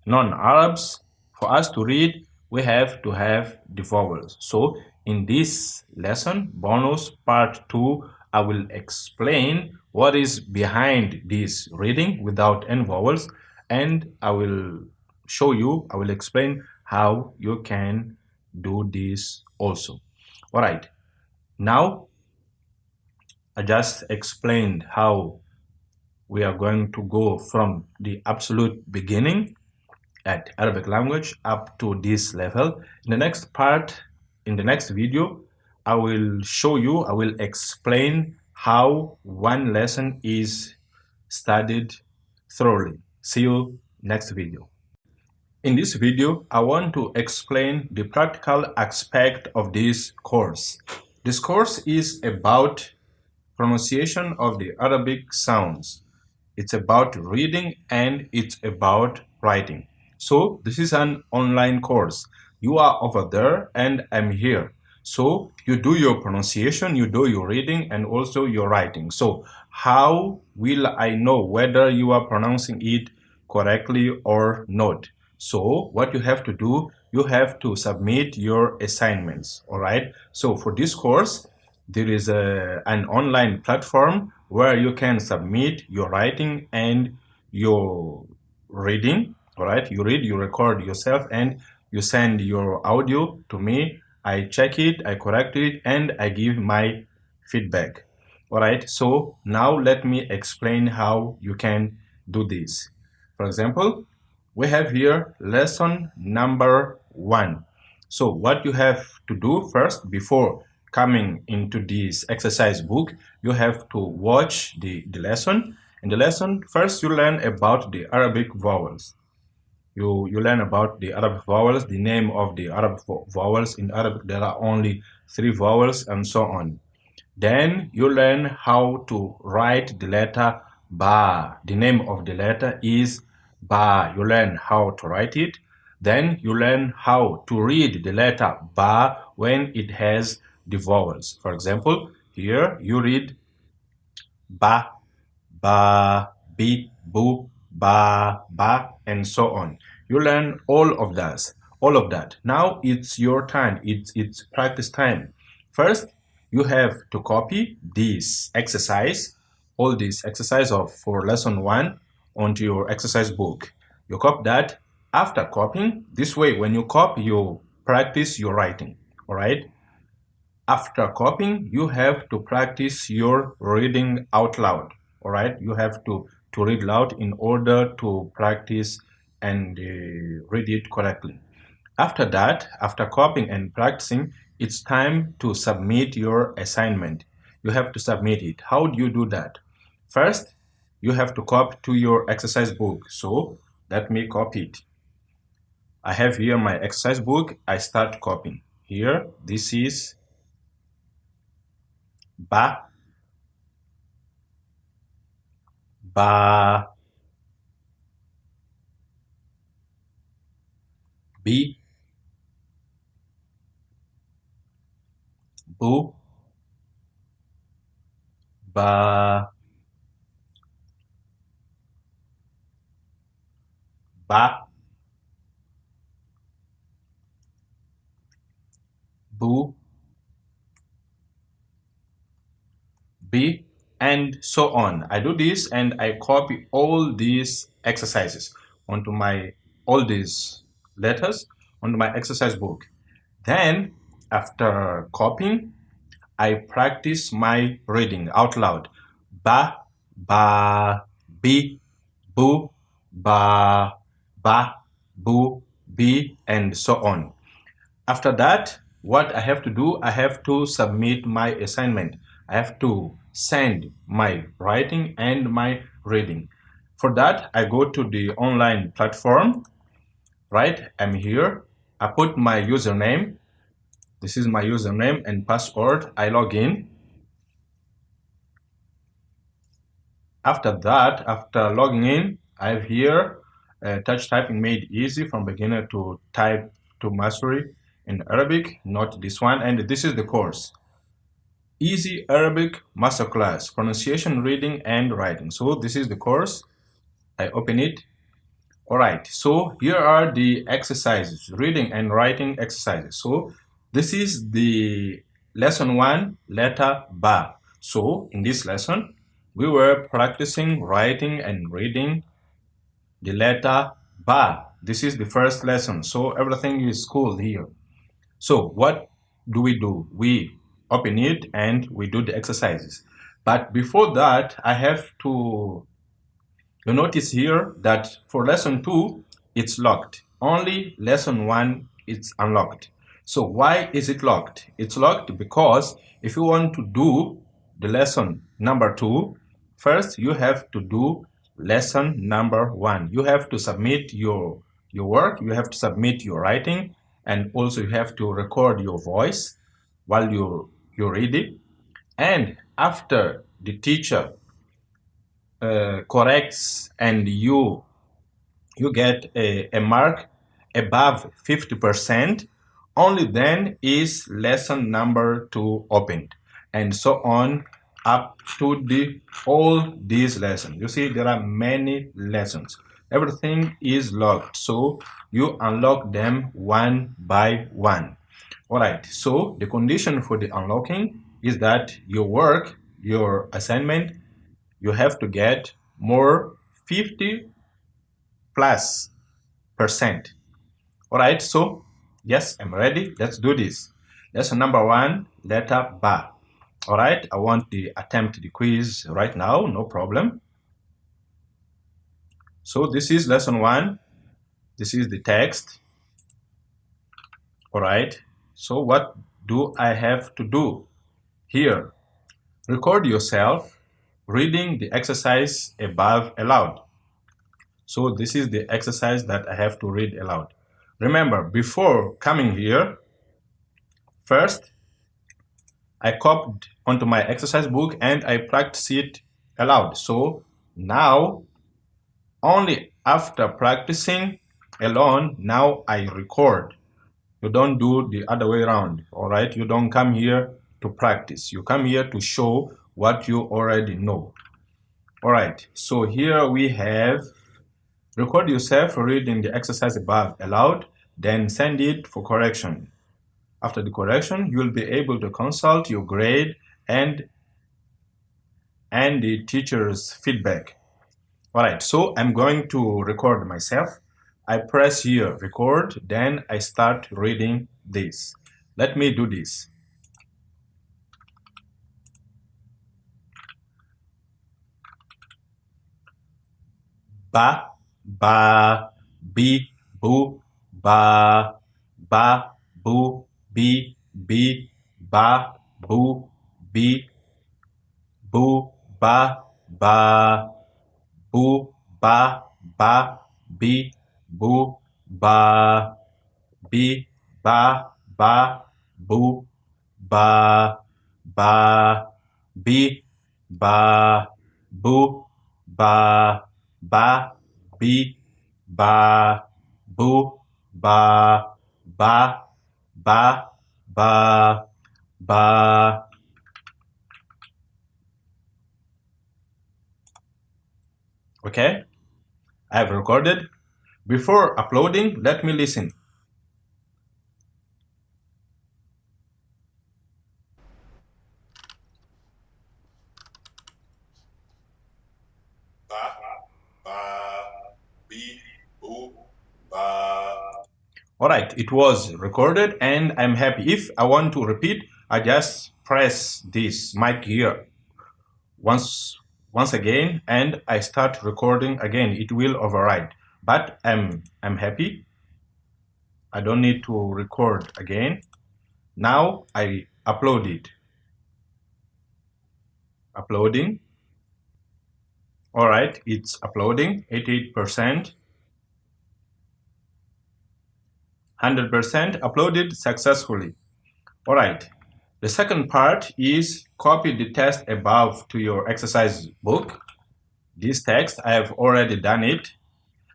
[SPEAKER 1] non-Arabs, for us to read, we have to have the vowels. So in this lesson, bonus part 2, I will explain what is behind this reading without any vowels, and I will show you, I will explain how you can do this also. All right, now I just explained how we are going to go from the absolute beginning at Arabic language up to this level. In the next part, in the next video, I will show you, I will explain how one lesson is studied thoroughly. See you next video. In this video, I want to explain the practical aspect of this course. This course is about pronunciation of the Arabic sounds. It's about reading and it's about writing. So this is an online course. You are over there and I'm here. So you do your pronunciation, you do your reading and also your writing. So how will I know whether you are pronouncing it correctly or not? So what you have to do, you have to submit your assignments. All right. So for this course, there is an online platform where you can submit your writing and your reading. All right, you read, you record yourself, and you send your audio to me. I check it, I correct it, and I give my feedback. All right, so now let me explain how you can do this. For example, we have here lesson number 1. So what you have to do first, before coming into this exercise book, you have to watch the lesson. In the lesson, first you learn about the Arabic vowels. You learn about the Arabic vowels, the name of the Arabic vowels. In Arabic, there are only 3 vowels and so on. Then you learn how to write the letter Ba. The name of the letter is Ba. You learn how to write it. Then you learn how to read the letter Ba when it has the vowels. For example, here you read Ba, Ba, Bi, Bu, Ba, and so on. You learn all of that. Now it's your time. It's practice time. First, you have to copy this exercise, all this exercise for lesson 1 onto your exercise book. You copy that. After copying, this way, when you copy, you practice your writing. All right. After copying, you have to practice your reading out loud. All right. You have to read loud in order to practice and read it correctly. After that, after copying and practicing, it's time to submit your assignment. You have to submit it. How do you do that? First, you have to copy to your exercise book. So let me copy it. I have here my exercise book. I start copying. Here, this is Ba, Ba, B, bu, ba, ba, bu, B, and so on. I do this and I copy all these exercises onto all these letters onto my exercise book. Then, after copying, I practice my reading out loud. Ba, ba, bi, bu, ba, bu, bi, and so on. After that, what I have to do, I have to submit my assignment. I have to send my writing and my reading. For that, I go to the online platform, right? I'm here. I put my username. This is my username and password. I log in. After that, after logging in, I have here touch typing made easy from beginner to type to mastery in Arabic, not this one. And this is the course. Easy Arabic Masterclass, pronunciation, reading, and writing. So this is the course. I open it. All right, so here are the exercises, reading and writing exercises. So this is the lesson 1, letter ba. So in this lesson, we were practicing writing and reading the letter ba. This is the first lesson, so everything is cool here. So what do? We open it and we do the exercises. But before that, I have to notice here that for lesson 2, it's locked. Only lesson 1 is unlocked. So why is it locked? It's locked because if you want to do the lesson number 2, first you have to do lesson number 1. You have to submit your work, you have to submit your writing, and also you have to record your voice while you read it. And after the teacher corrects and you get a mark above 50%, only then is lesson number 2 opened, and so on up to all these lessons. You see, there are many lessons. Everything is locked, so you unlock them one by one. All right, so the condition for the unlocking is that your work, your assignment, you have to get more 50 plus percent. All right, so yes, I'm ready. Let's do this. Lesson number 1, letter ba. All right, I want to attempt the quiz right now, no problem. So this is lesson 1. This is the text. All right, so what do I have to do here? Record yourself reading the exercise above aloud. So this is the exercise that I have to read aloud. Remember, before coming here, first I copied onto my exercise book and I practiced it aloud. So now, only after practicing alone, now I record. You don't do the other way around, all right? You don't come here to practice. You come here to show what you already know. All right, so here we have record yourself reading the exercise above aloud, then send it for correction. After the correction, you will be able to consult your grade and the teacher's feedback. All right, so I'm going to record myself. I press here, record, then I start reading this. Let me do this. Ba, ba, bi, bu, ba, bu, bi, ba, bu, bi, bu, ba, bu, ba, bi, bu, ba, bi, bu, ba, bi, bu, ba, bi, bu, ba, ba, ba, ba, ba. Okay, I have recorded. Before uploading, let me listen. Ba, ba, bi, bu, ba. All right, it was recorded and I'm happy. If I want to repeat, I just press this mic here once again and I start recording again. It will override, but I'm happy. I don't need to record again. Now I upload it. Uploading. All right, it's uploading. 88%, 100% uploaded successfully. All right. The second part is copy the test above to your exercise book. This text, I have already done it.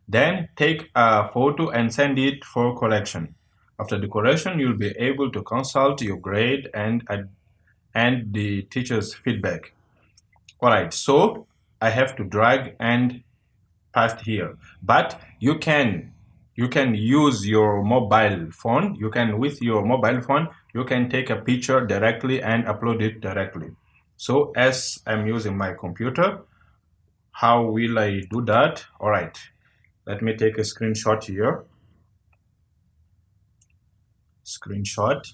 [SPEAKER 1] Then take a photo and send it for correction. After the correction, you'll be able to consult your grade and the teacher's feedback. All right, so I have to drag and paste here, but you can use your mobile phone. With your mobile phone, you can take a picture directly and upload it directly. So as I'm using my computer, how will I do that? All right, let me take a screenshot here. Screenshot.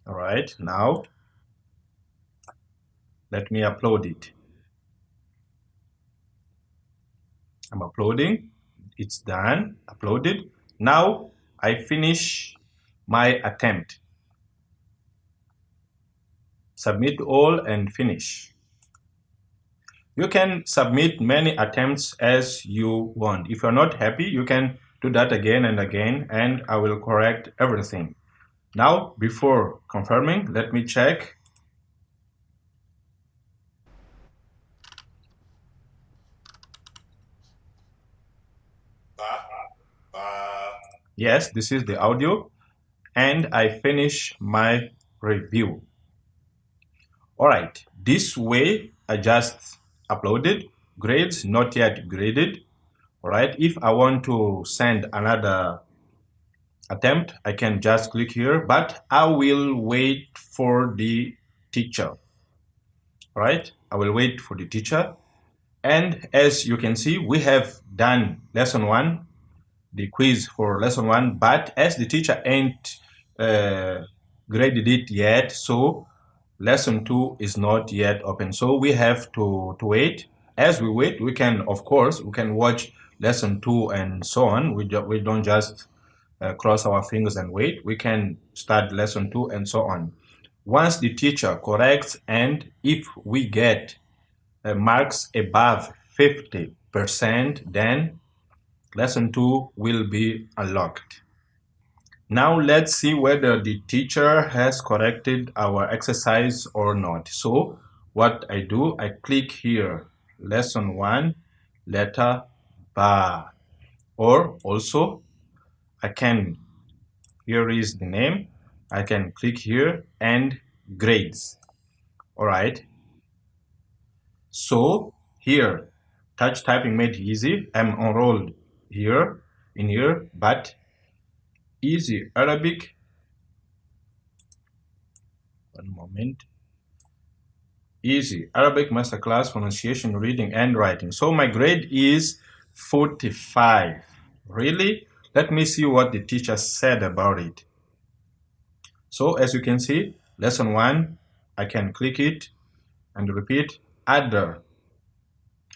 [SPEAKER 1] All right, now let me upload it. I'm uploading. It's done, uploaded. Now I finish my attempt. Submit all and finish. You can submit many attempts as you want. If you're not happy, you can do that again and again, and I will correct everything. Now, before confirming, let me check. Yes, this is the audio, and I finish my review. All right, this way I just uploaded. Grades not yet graded. All right, if I want to send another attempt, I can just click here, but I will wait for the teacher. All right, I will wait for the teacher. And as you can see, we have done lesson 1, the quiz for lesson 1, but as the teacher ain't graded it yet, so lesson 2 is not yet open. So we have to wait. As we wait, we can, of course, we can watch lesson 2 and so on. We don't just cross our fingers and wait. We can start lesson 2 and so on. Once the teacher corrects, and if we get marks above 50%, then lesson 2 will be unlocked. Now let's see whether the teacher has corrected our exercise or not. So what I do, I click here, lesson 1, letter ba, or also I can, here is the name, I can click here and grades. All right. So here, touch typing made easy. I'm enrolled here, in here, but easy Arabic. One moment. Easy Arabic Masterclass pronunciation, reading and writing. So my grade is 45. Really? Let me see what the teacher said about it. So as you can see, lesson 1, I can click it and repeat. Other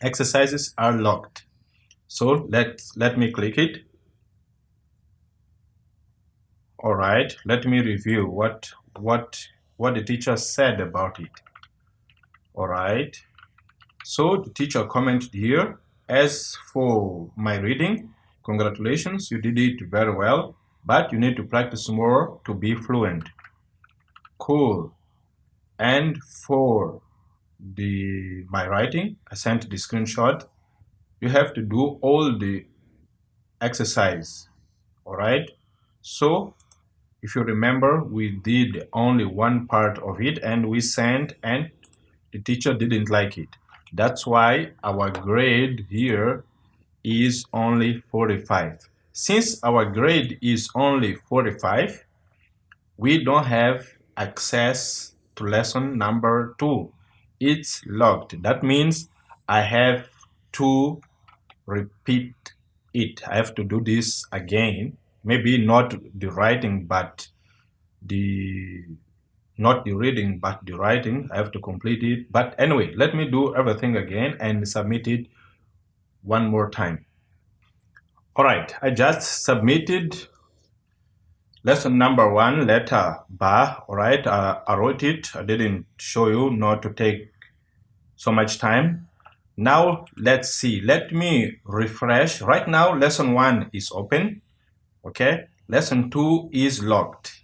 [SPEAKER 1] exercises are locked. So let me click it. All right, let me review what the teacher said about it. All right, so the teacher commented here, as for my reading, congratulations, you did it very well, but you need to practice more to be fluent. Cool. And for my writing, I sent the screenshot. You have to do all the exercise. All right. So if you remember, we did only one part of it and we sent, and the teacher didn't like it. That's why our grade here is only 45. Since our grade is only 45, we don't have access to lesson number 2. It's locked. That means I have to repeat it. I have to do this again. Maybe not the writing, but the not the reading, but the writing. I have to complete it. But anyway, let me do everything again and submit it one more time. All right, I just submitted lesson number 1, letter bar. All right, I wrote it. I didn't show you not to take so much time. Now let's see. Let me refresh. Right now, lesson 1 is open. Okay, lesson 2 is locked.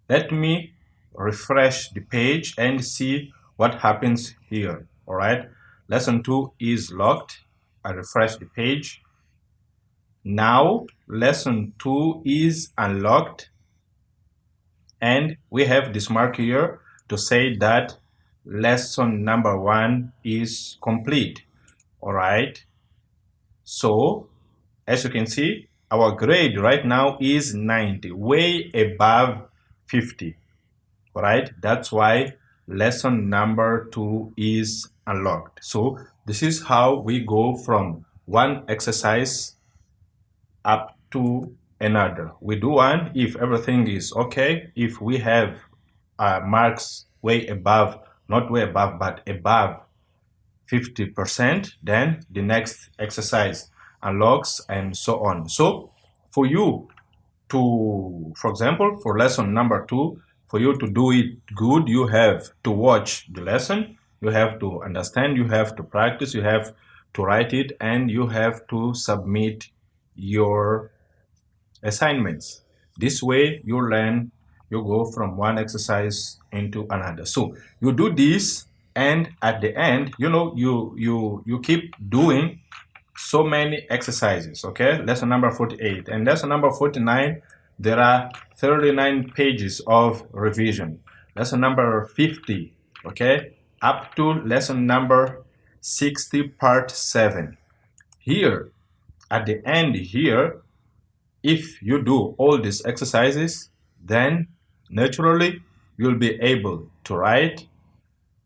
[SPEAKER 1] Let me refresh the page and see what happens here. All right, lesson 2 is locked. I refresh the page. Now lesson 2 is unlocked, and we have this mark here to say that lesson number 1 is complete. All right, so as you can see, our grade right now is 90, way above 50. All right, that's why lesson number 2 is unlocked. So this is how we go from one exercise up to another. We do one if everything is okay. If we have marks way above, not way above, but above 50%, then the next exercise unlocks, and so on. So for you to, for example, for lesson number 2, for you to do it good, you have to watch the lesson, you have to understand, you have to practice, you have to write it, and you have to submit your assignments. This way you learn, you go from one exercise into another. So you do this, and at the end, you know, you keep doing so many exercises. Okay, lesson number 48 and lesson number 49, there are 39 pages of revision. Lesson number 50, okay, up to lesson number 60, part 7. Here at the end here, if you do all these exercises, then naturally you'll be able to write,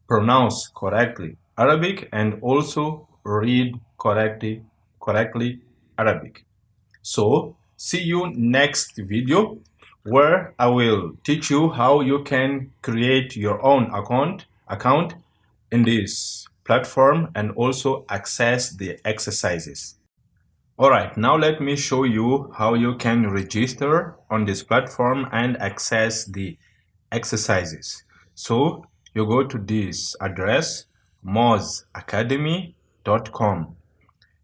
[SPEAKER 1] pronounce correctly Arabic, and also read correctly Arabic. So see you next video, where I will teach you how you can create your own account in this platform and also access the exercises. Alright, now let me show you how you can register on this platform and access the exercises. So you go to this address, mozzacademy.com.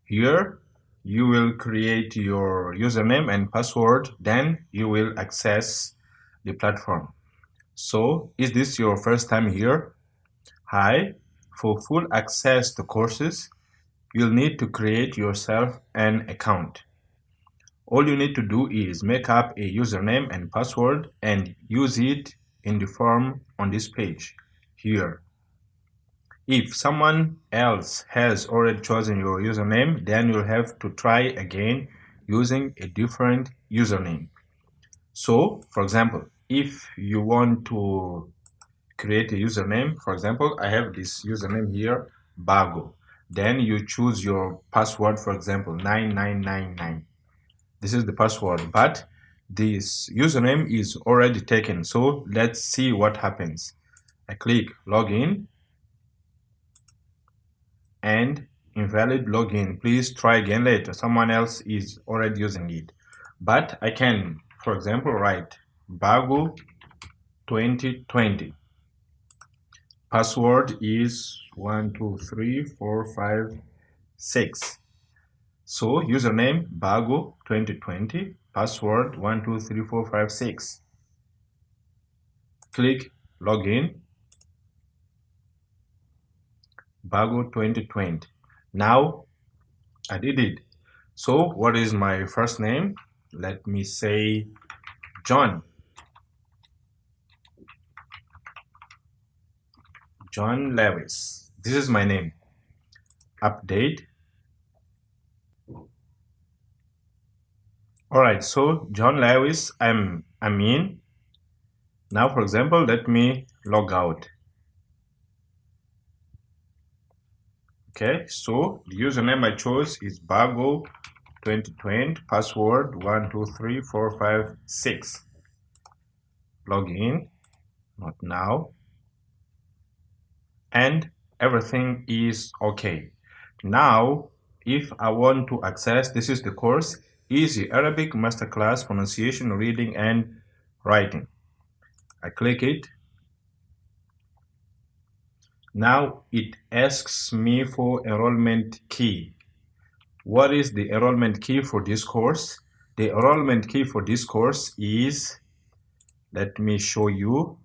[SPEAKER 1] Here you will create your username and password, then you will access the platform. So is this your first time here? Hi, for full access to courses, you'll need to create yourself an account. All you need to do is make up a username and password and use it in the form on this page here. If someone else has already chosen your username, then you'll have to try again using a different username. So, for example, if you want to create a username, for example, I have this username here, Bago. Then you choose your password, for example, 9999. This is the password, but this username is already taken. So let's see what happens. I click login and invalid login. Please try again later. Someone else is already using it. But I can, for example, write Bago 2020. Password is 123456. So username Bago 2020, password 123456. Click login. Bago 2020. Now I did it. So what is my first name? Let me say John. John Lewis. This is my name. Update. Alright, so John Lewis, I'm in. Now, for example, let me log out. Okay, so the username I chose is Bago 2020, password 123456. Log in, not now, and everything is okay. Now, if I want to access, this is the course, Easy Arabic Masterclass Pronunciation, Reading and Writing. I click it. Now it asks me for enrollment key. What is the enrollment key for this course? The enrollment key for this course is, let me show you.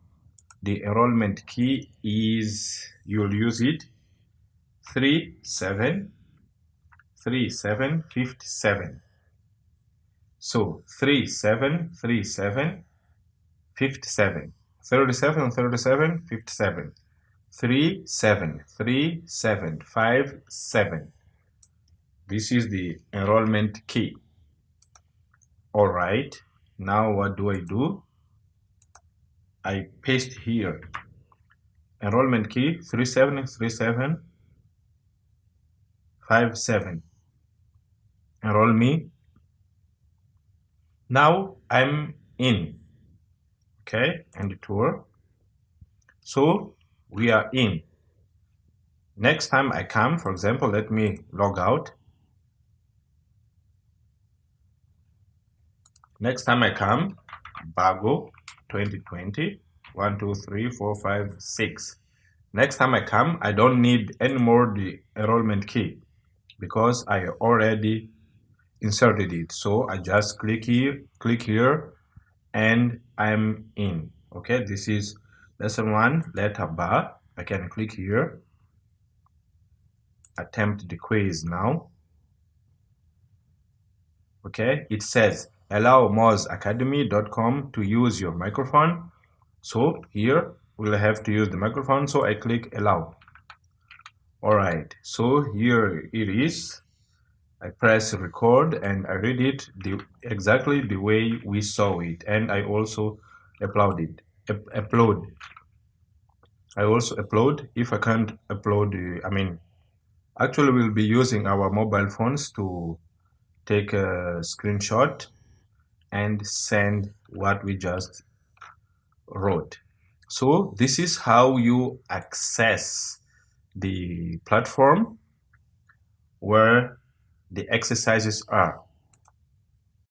[SPEAKER 1] The enrollment key is, you'll use it, 373757. So 373757. 37 37 57. 373757. This is the enrollment key. All right, now what do? I paste here enrollment key 373757. Enroll me. Now I'm in. Okay, and the tour. So we are in. Next time I come, for example, let me log out. Next time I come, Bago 2020, 1, 2, 3, 4, 5, 6. Next time I come, I don't need anymore the enrollment key because I already inserted it. So I just click here, and I'm in. Okay, this is lesson 1, letter Ba. I can click here, attempt the quiz now. Okay, it says allow mozacademy.com to use your microphone. So here we'll have to use the microphone, so I click allow. All right, so here it is. I press record and I read it exactly the way we saw it, and I also upload. I also upload. If I can't upload, actually we'll be using our mobile phones to take a screenshot and send what we just wrote. So this is how you access the platform where the exercises are.